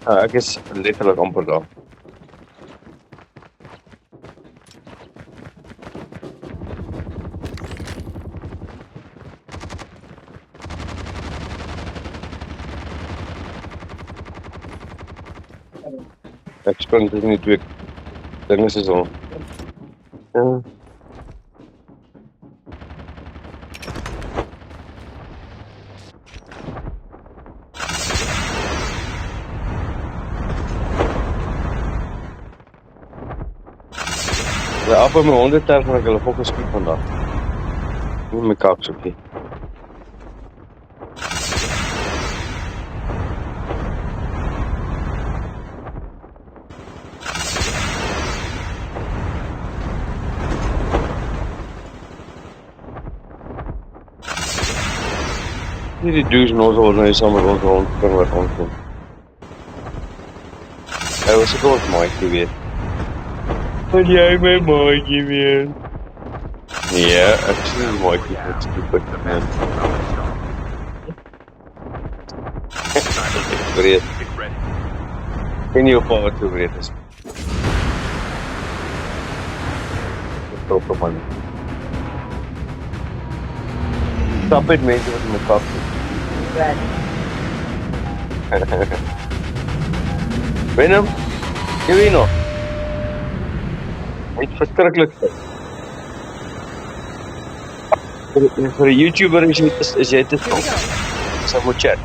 Ek is letterlik amper daar. Ek spring tussen die twee dinge soos al. Ja. Ja, af met my hondeterg en ek hulle fokus skiet vandag. Nie my kaksoekie. Die douche en ons word nou saam met ons rond kan wat aankom. Hy was ook ons maatjie weer. Wil jy my maatjie weer? Nee, ek sien die maatjie wat stupid man. Ek breed. En jou pa wat so breed is. Stop op man. Stop het mense wat in my kap doen. Venom, jy weet nog. Het verskriklik sit. Vir 'n YouTuber is jy te stom. Sy moet chat.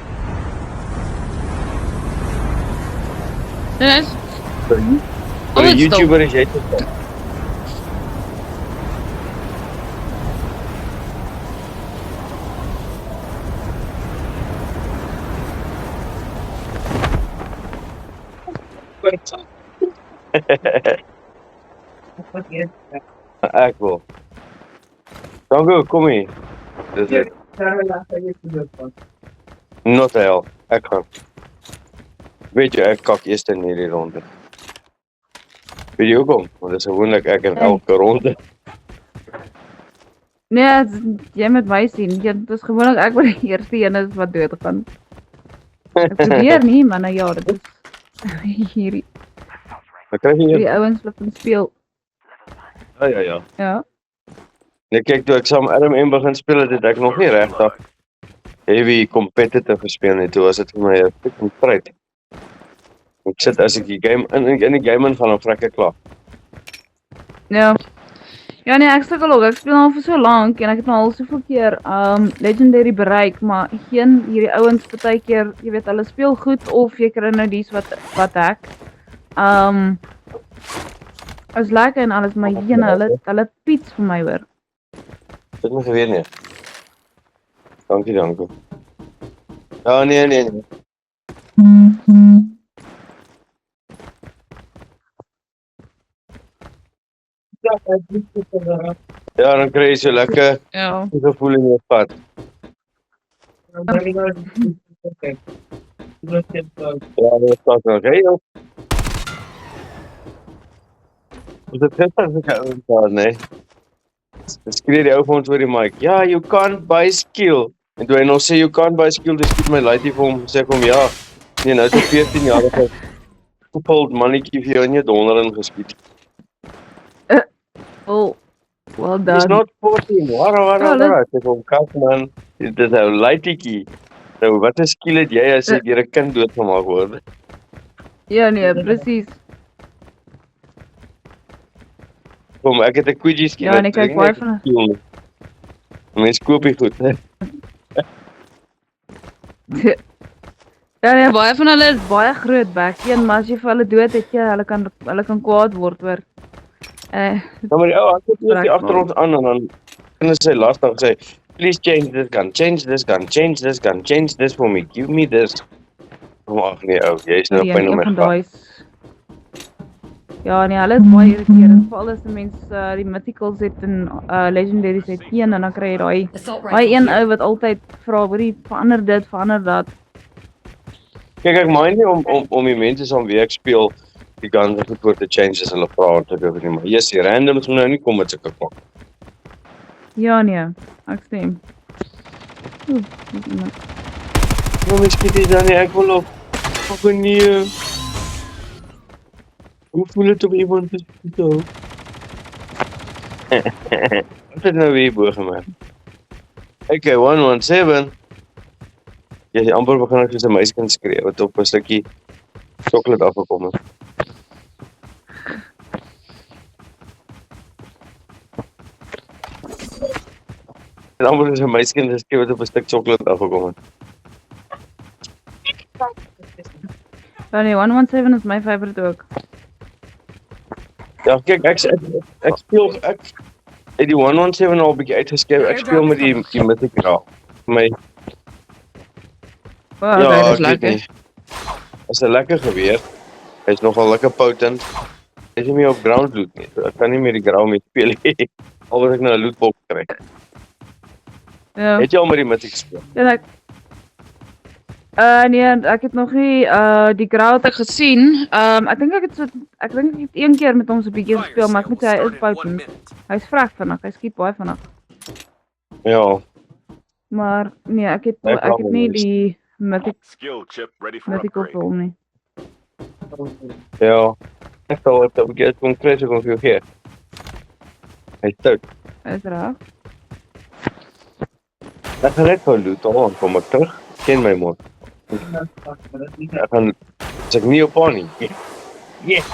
Dennis? Vir 'n YouTuber is jy te stom. Ek wil. Dankie, kom hier. Dis dit. Not hell. Ek gaan. Weet jy, ek kak eerst in hierdie ronde. Weet jy hoekom? Want dit is gewoonlik ek in elke ronde. Nee, jy moet my sien. Dit is gewoonlik ek wat die eerste een is wat dood gaan. Ek probeer nie, maar nou ja, dit is hierdie die ouens wat van speel. Ja. Ja. Nee, kyk, toe ek saam Adam M begin speel het ek nog nie regtig heavy competitive gespeel nie. Toe was dit vir my 'n freaking stryd. Ek sit as ek die game in die game gaan dan vrek ek klaar. Ja. Ja nee, ek sukkel ook. Ek speel al vir so lank en ek het nou al soveel keer Legendary bereik, maar hierdie ouens partykeer, jy weet, hulle speel goed of jy kry nou dies wat hack. Is lekker en alles, maar hulle piets vir my hoor. Dit my geweet nie. Dankie. Ja, nee. Ja, dan kry jy so lekker gevoel in jou pad. Ja, dit is nog heel. Is dit gister nee? Skree die ou vir ons oor die mic. Ja, you can't buy skill. En toe hy nog sê you can't buy skill, dis skiet my laaitie vir hom, sê ek hom ja. Nee, nou is hy 14 jarige gepold mannetjie vir jou in jou donder ingeskiet. Oh, well done. It's not 14. Waar. Sê hom, kak man, dit is 'n laaitie. Nou, wat 'n skill het jy as jy deur 'n kind doodgemaak word? Ja nee, presies. Kom, ek het 'n Quidgy skill. Ja, en ek kyk baie van. Mens koop dit goed, hè. Ja nee, baie van hulle is baie groot backie, maar as jy vir hulle dood het, hulle kan kwaad word hoor. Ja, maar die ou het net die agter ons aan en dan kan sy lastig sê, please change this for me, give me this. Ag nee ou, jy is nou pyn om my gat. Ja nee, hulle is baie irriterend, veral as 'n mens die mythicals het en legendaries het een en dan kry jy daai een ou wat altyd vra, hoorie, verander dit, verander dat. Kyk, ek mind nie om die mense saam wie ek speel die guns voor te change as hulle vra wat ek oor nie, maar yes, die randoms moet nou nie kom met sulke kwak. Ja nee, ek stem. Nou, miskien dis dan nie, ek wil op nee. Hoe voel het om iemand te skiet? Wat het nou weer bo gemaak? Okay, 117. Jy amper begin ek soos 'n meisiekind skree wat op 'n stukkie sjokolade afgekom het. En amper soos 'n meisiekind skree wat op 'n stuk sjokolade afgekom het. Nee, 117 is my favorite ook. Ja, kyk, ek speel uit die 117 al 'n bietjie uitgeskryf. Ek speel met die Mythic Graal. My Wow, ja, dit is ek weet lekker. nie. Is 'n lekker geweer. Hy's nogal lekker potent. Hy's nie meer op ground loot nie. So ek kan nie meer die Graal mee speel nie. Al wat ek nou 'n lootbox kry. Ja. Het jy al met die Mythic gespeel? Ja, nee, ek het nog nie die Graal het ek gesien. Ek dink ek het een keer met hom so 'n bietjie gespeel, maar ek moet sê hy is potent. Hy's vrek vinnig, hy skiet baie vinnig. Ja, Maar nee, ek het nie die Skill chip ready for mythical upgrade. vir hom nie. ja. Ek sal dit 'n bietjie konkreet kon vir jou gee. Hy's stout. Is reg? Ek gaan net gou loot al kom ek terug. Ken my mos. Ek gaan as ek nie op aan nie. Yeah.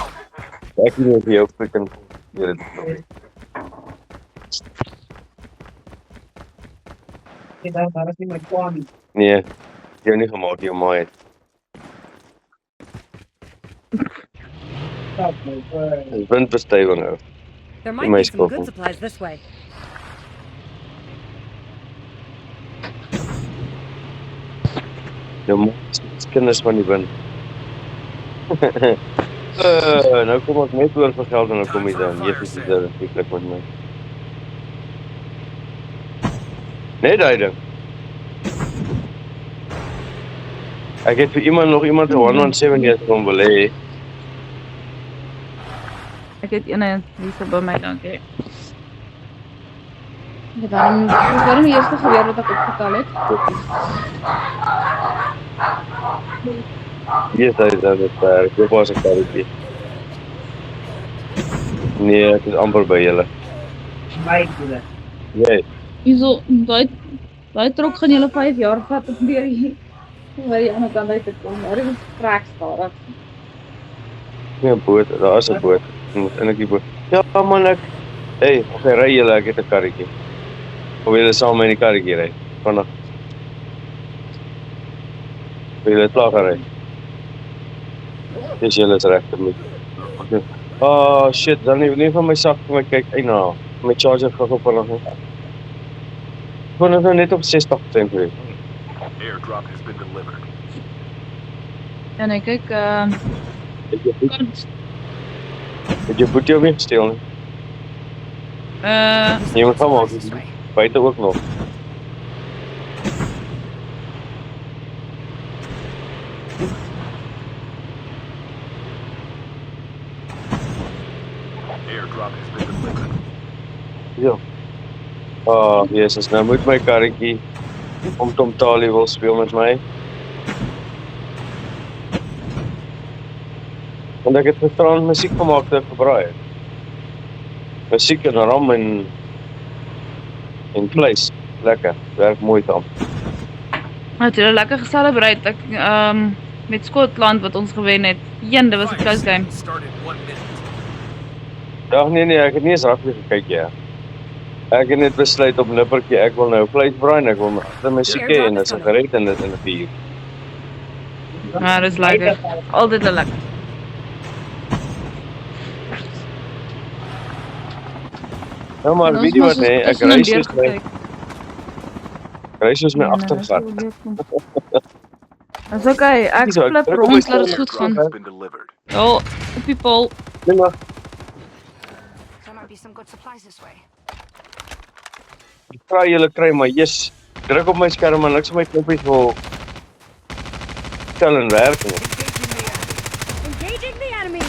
Ek nie vir jou freaking hier dit. Nee, jy nie gemaak jou maai het. Dis windbestuiving nou. There My might be some scope. good supplies this way. Nou moet kinders van die wind. Nou kom ek net oor vir geld en dan kom jy dan. Jy is dit fiklik met my. Nee, daai ding. Ek het vir nog iemand 'n 117 hier kom wil hê. Ek het een hier so by my, dankie. Dit was die eerste geweer wat ek opgetel het. Hier is hy dan het daar. Ek was ek daar. Nee, ek is amper by julle. Nee, Hierso, daai trok gaan julle 5 jaar vat om deur hier by die ander kant uit te kom. Maar dit is vrek stadig. nie 'n boot, daar is 'n boot. Jy moet eintlik die boot. Ja man, ek hey, okay, ry julle, ek het 'n karretjie. Of julle saam in die karretjie ry. Vanaf. Wil julle klaar gery? Dis julle is reg met. Okay. Oh shit, dan nie van my sak vir my kyk. Eina, my charger gaan op nog. Kon net op 60% wees. Airdrop has been delivered. Ja nee, kyk, Het jy boet jou weer gesteel nie? Jy moet gaan maak. This way. Buite ook nog. Airdrop has been delivered. Ja. Jesus, nou moet my karretjie om Tom Tali wil speel met my. Want ek het gisterand musiek gemaak ter gebraai. Musiek en ram en vleis. Lekker. Werk mooi saam. het julle lekker geselebreit. Ek met Skotland wat ons gewen het. Dit was 'n close game. Start in 1 minute. Ja, nee, ek het nie eens rugby gekyk ja. Ek het net besluit op nippertjie, ek wil nou vleis braai en ek wil agter my musiek hê en 'n sigaret en dit in 'n vuur. Maar dis lekker. Altyd lekker. Nou maar weet jy wat nee, ek ry soos my agtergat. Dis okay, ek Dis ook, flip druk op rond my laat dit stem. goed gaan. Has been delivered. Ja, op die pol. Nee maar, There might be some good supplies this way. ek vra julle kry maar yes, druk op my skerm en niks op my knoppies wil tel en werk nie. Engaging the enemy.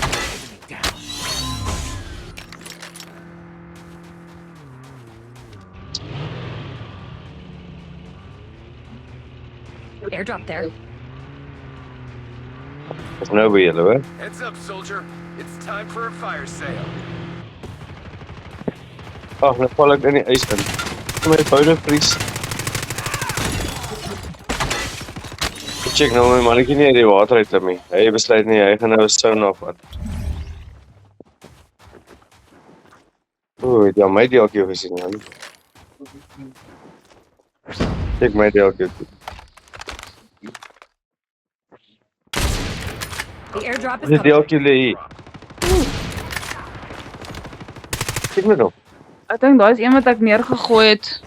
Airdrop there. Is nou by julle, hoor. Heads up, soldier. It's time for a fire sale. Ag, nou val ek in die ys in. My boude vries. Ek check nou my mannetjie nie uit die water uit hom nie. Hy besluit nie, hy gaan nou 'n sauna vat. Oeh, ja, my deeltjie gesien, man. Check my deeltjie. The airdrop is Die coming. deeltjie lê hier. Check my nou. Ek dink daai is een wat ek neergegooi het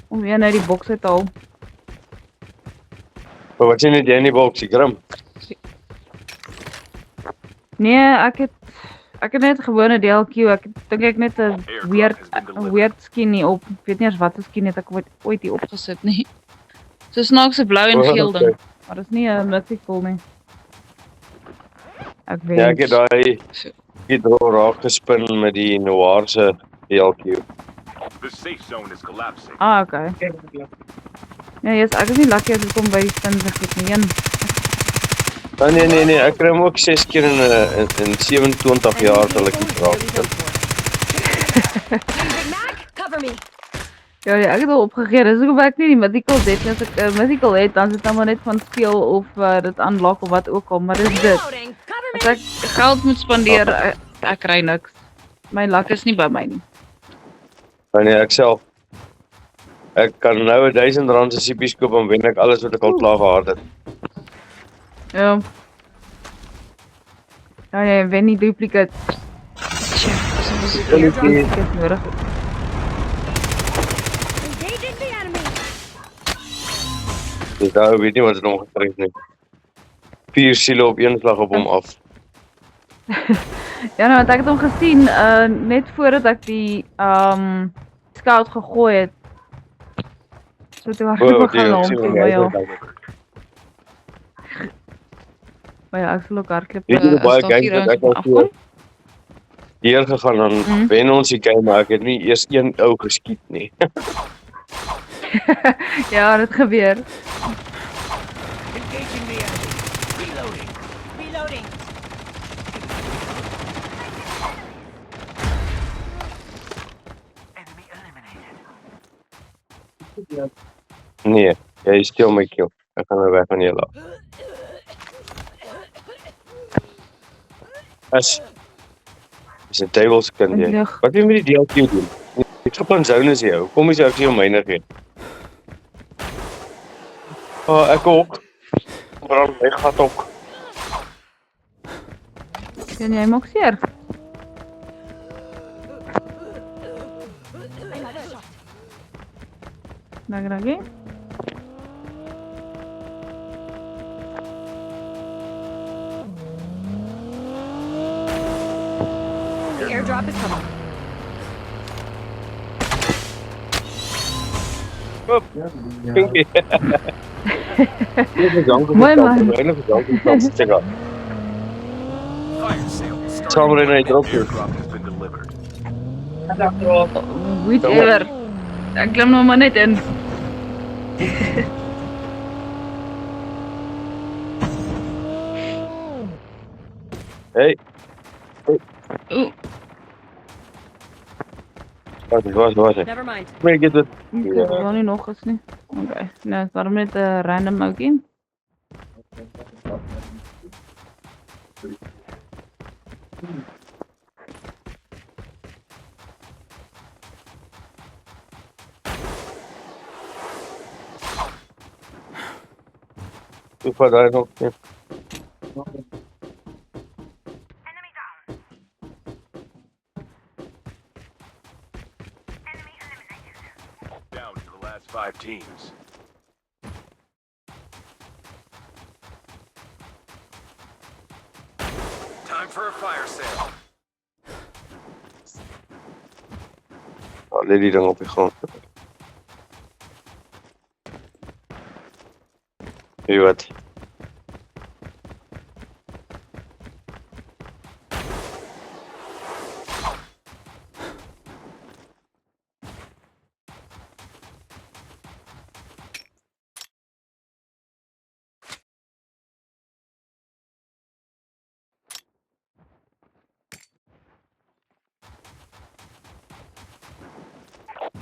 om weer uit die boks uit te haal. Maar wat sien jy in die boks, die grim? Nee, ek het net 'n gewone DLQ. Ek dink ek net 'n weird skinny op. Ek weet nie eens wat 'n skin het ek ooit hier opgesit nie. So snaakse blou en geel ding. Maar dit is nie 'n mythical nie. Ek weet. Ja, ek het daai raak gespin met die Noir se DLQ. The safe zone is collapsing. Okay. Nee, yes, ek is nie lucky as dit kom by die stindig het nie. Nee, ek kry hom ook 6 keer in 27 jaar dat ek dit raak. Big Mac, cover me. Ja, ek het al opgegee. Dis hoekom ek nie die mythicals het nie. As ek 'n mythical het, dan is dit maar net van speel of dit unlock of wat ook al, maar dis dit. Reloading, cover As me. ek geld moet spandeer, ek kry niks. My luck is nie by my nie. Nee, ek self. Ek kan nou R1000 se CP's koop en wen ek alles wat ek al klaar gehad het. Ja. Ja, nee, wen nie duplicate. Tja, as ons duplicate nodig het. Engaging the enemy. Dus daar weet nie wat het hom gekry het nie. 4 siele op een slag op hom af. Ja, nou, want ek het hom gesien net voordat ek die scout gegooi het. So toe hardloop ek gaan na hom toe, maar ja. Maar ja, ek sal ook hardloop. Weet jy hoe baie as daar games vier wat ek ouens al afkom? Deur gegaan dan wen ons die game, maar ek het nie eers een ou geskiet nie. Ja, dit gebeur. Engaging the enemy. Reloading. Reloading. Enemy eliminated. Nee, jy steel my kill. Ek gaan nou weg van julle af. Is 'n tables kind jy. Eintlik. Wat wil jy met die DLQ doen? Ek op 'n zone is jy. Kom jy ek jou myne gee. Ek ook. Brand my gat ook. Kan jy maak seer? Another shot. Nagragi? The airdrop is coming. Kinkie. Mooi man. Fire sale. Somewhere in a drop here. Airdrop has been delivered. Whatever. Ek klim nou maar net in. Hey, Oeh, wat? Never mind. Kom ek dit. ek het wel nie nog eens nie. Okay. Nou, daarom net 'n random ouetjie. Hoe vat daai nog? Ja. Down to the last 5 teams. Time for a fire sale. Lê die ding op die grond. Jy wat?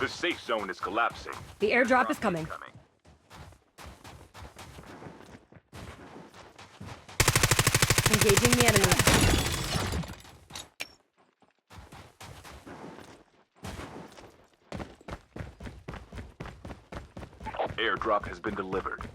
The safe zone is collapsing. The airdrop is coming. Engaging the enemy. Airdrop has been delivered.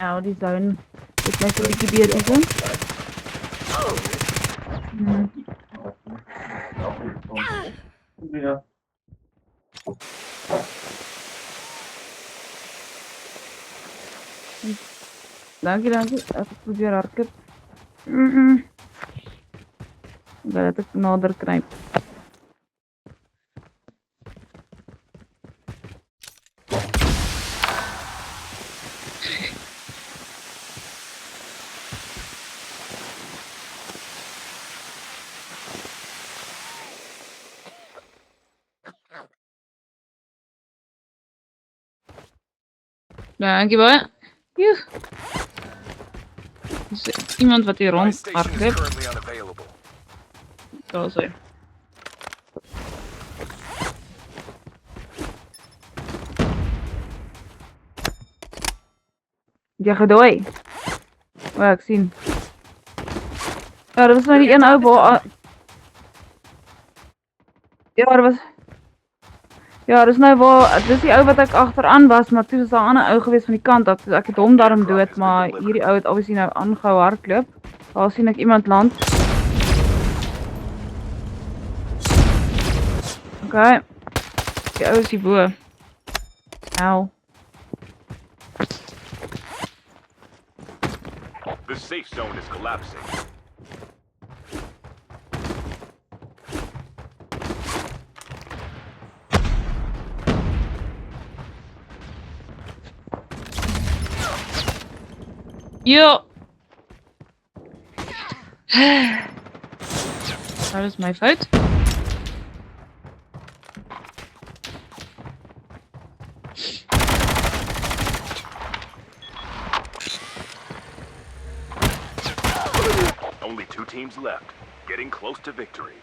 Nou, die zone. Dit blijft een beetje beter zo. Ja. Dankie. Ek probeer hardloop. Dat ek nader kruip. Dankie baie. Joe. Is iemand wat hier My rond station is hardloop? currently unavailable. Daar is hy. Jy gedooi. O, ek sien. Ja, dat was nou die een ou waar... Ja, dat was... Ja, dis nou waar... Dis die ou wat ek agteraan was, maar toe was daar 'n ander ou gewees van die kant af. Dus ek het hom daarom dood, maar hierdie ou het obviously nou aangehou hardloop. Daar sien ek iemand land. Okay. Die ou is hier bo. Au. The safe zone is collapsing. Jo. Dat is my fout. Only 2 teams left. Getting close to victory.